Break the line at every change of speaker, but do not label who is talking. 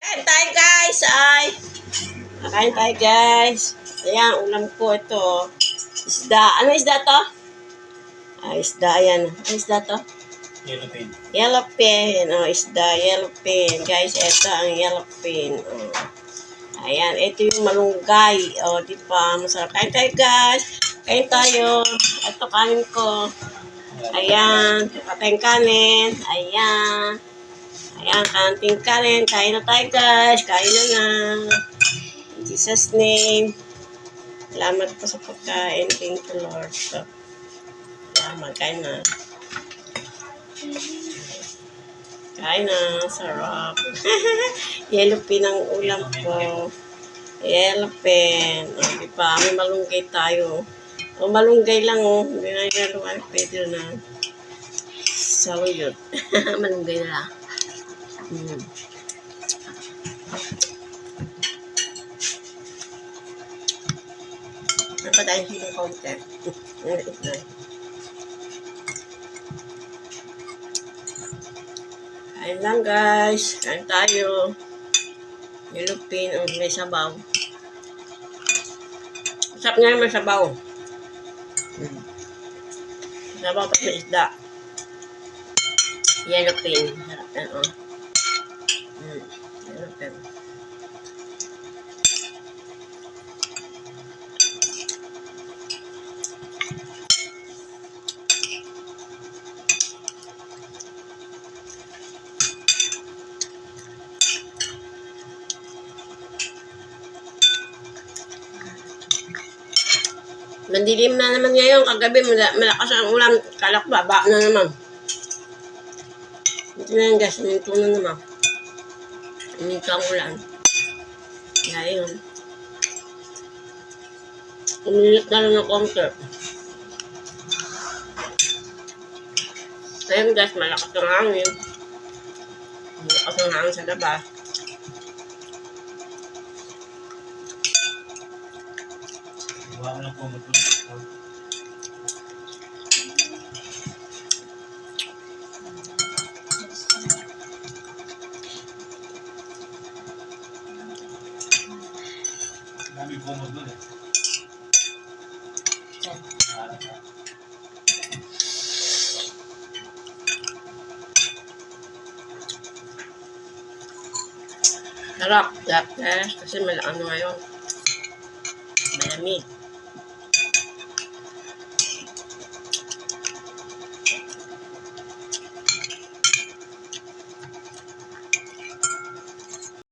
Kain tayo guys, Kain tayo guys. Ayan, ulam ko ito. Isda. Ano isda to? Isda, ayan. Ano isda to?
Yellowfin.
Yellowfin. Isda, yellowfin. Guys, ito ang yellowfin. Ayan, ito yung malunggay. Di ba? Masarap. Kain tayo guys. Kain tayo. Ito kanin ko. Ayan, patayang kanin. Ayan. Ayan, kanting kanin. Kain na tayo guys. Kain na. In Jesus' name. Salamat po sa pagkain. Thank you Lord. Salamat. Kain na. Kain na. Sarap. Yellowfin ang ulam ko. Yellowfin. Diba? May malunggay tayo. Malunggay lang Hindi na yellow. Pwede na. Saluyot. Malunggay na lang. Dapat tayo silang konti. Kain lang guys. Kain tayo. Yellowfin. May sabaw. Masarap nga may sabaw. Sabaw tapos may isda. Yellowfin. Sarap yan Yellowfin. Mandilim na naman ngayon. Kagabi, malakas ang ulam. Kala ko baba na naman. Ito na yan guys. Minto na naman. Minto ang ulan. Kaya yun. Umilit na lang ng konti. Ayun guys, malakas ang hangin. Malakas ang hangin sa labas.
Huwag na po Dami po mo doon
Sarap. Kasi may ano ngayon. Malamig.